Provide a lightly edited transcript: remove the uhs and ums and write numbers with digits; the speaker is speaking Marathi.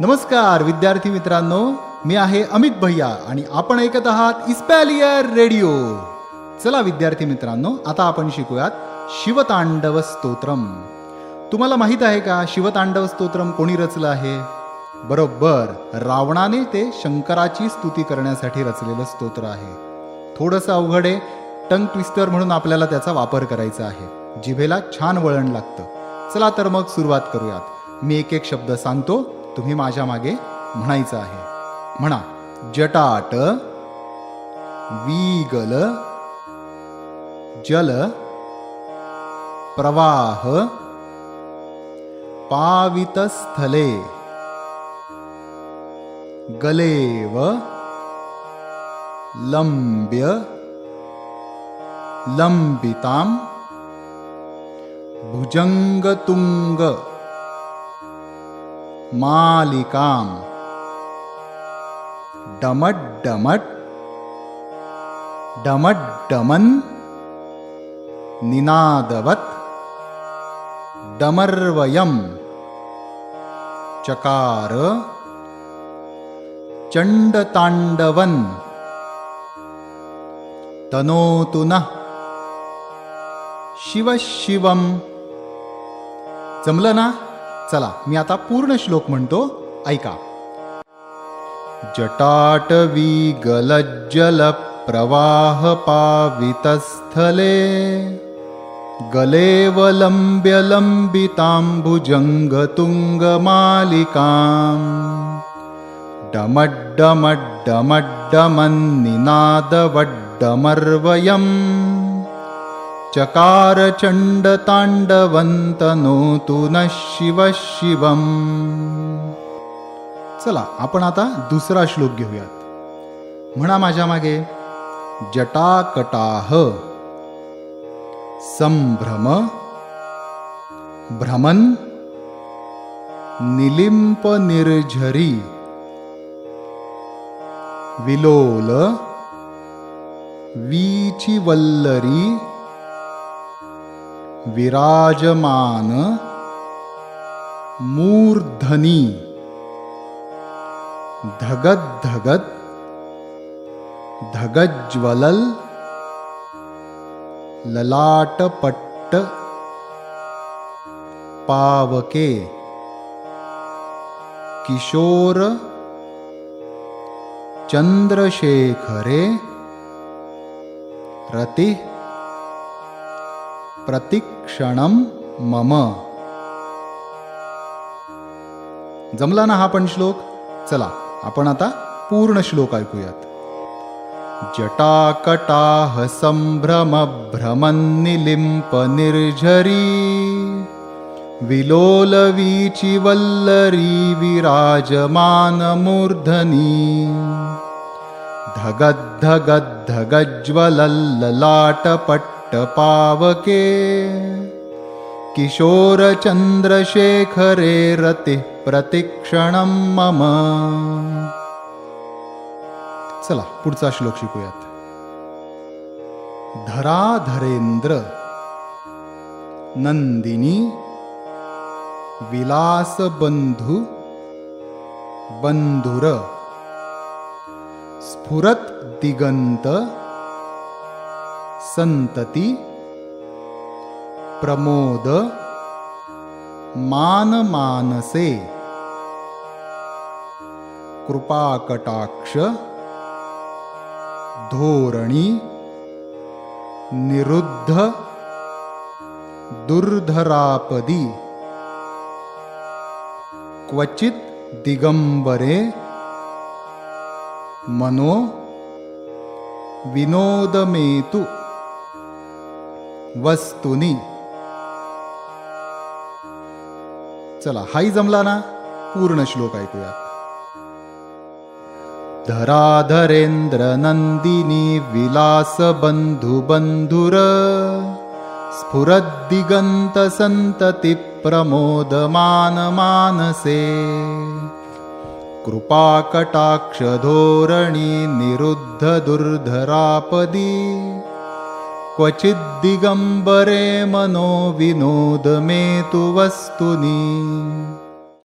नमस्कार विद्यार्थी मित्रांनो, मी आहे अमित भैया आणि आपण ऐकत आहात इस्पॅलियर रेडिओ. चला विद्यार्थी मित्रांनो, आता आपण शिकूयात शिवतांडव स्तोत्रम. तुम्हाला माहित आहे का शिवतांडव स्तोत्रम कोणी रचलं आहे? बरोबर, रावणाने ते शंकराची स्तुती करण्यासाठी रचलेलं स्तोत्र आहे. थोडंसं अवघड आहे, टंग ट्विस्टर म्हणून आपल्याला त्याचा वापर करायचा आहे. जिभेला छान वळण लागतं. चला तर मग सुरुवात करूयात. मी एक एक शब्द सांगतो, तुम्ही माझ्या मागे म्हणायचं आहे. म्हणा. जटाट, वीगल, जल, प्रवाह, पावितस्थले, गलेव, लंब्य, लंबिताम, भुजंगतुंग, मालिकाम, डमड्डमट, डमड्डमन, निनादवत, डमर्वयम, चकार, चंडतांडवन, तनोतु नः, शिव शिवम. जमलं ना? चला मी आता पूर्ण श्लोक म्हणतो, ऐका. जटाटवी गलज्जल प्रवाह पावितस्थले, गलेवलंब्य लंबितांबुजंग तुंगमालिकां, डमड्डमड्डमड्डमन्निनादवड्डमर्वयम्, चकार चंडतांडवन्तनोतु नः शिव शिवम. चला आपण आता दुसरा श्लोक घेऊयात. म्हणा माझ्या मागे. जटाकटाह, संभ्रम, भ्रमन, निलिंप निर्झरी, विलोल, वीची वल्लरी, विराजमान, मूर्धनी, धगद धगद, धगज्वलल, ललाटपट्ट, पावके, किशोर, चंद्रशेखरे, रति, प्रतिक्षणम मम. जमला ना हा पण श्लोक? चला आपण आता पूर्ण श्लोक ऐकूयात. जटाकटाह संभ्रम भ्रमन निलिंप निर्झरी, विलोल वीची वल्लरी, विराजमान मूर्धनी, धगद धगद धगज्वलल ललाटपट्ट पावके, किशोर चंद्रशेखरे, रति प्रतिक्षणम मम. चला पुढचा श्लोक शिकूयात. धराधरेंद्र, नंदिनी, विलास बंधु, बंधुर, स्फुरत दिगंत, संतती, प्रमोद, मान मानसे, कृपाकटाक्ष, धोरणी, निरुद्ध, दुर्धरापदी, क्वचित दिगंबरे, मनो, विनोदमेतु, वस्तुनी. चला हाही जमला ना? पूर्ण श्लोक ऐकूयात. धराधरेंद्र नंदिनी, विलास बंधु बंधुर, स्फुरद्दिगंत संतति, प्रमोद मान मानसे, कृपाकटाक्ष धोरणी, निरुद्ध दुर्धरापदी, क्वचित दिगंबरे, मनो विनोद मे तु वस्तुनी.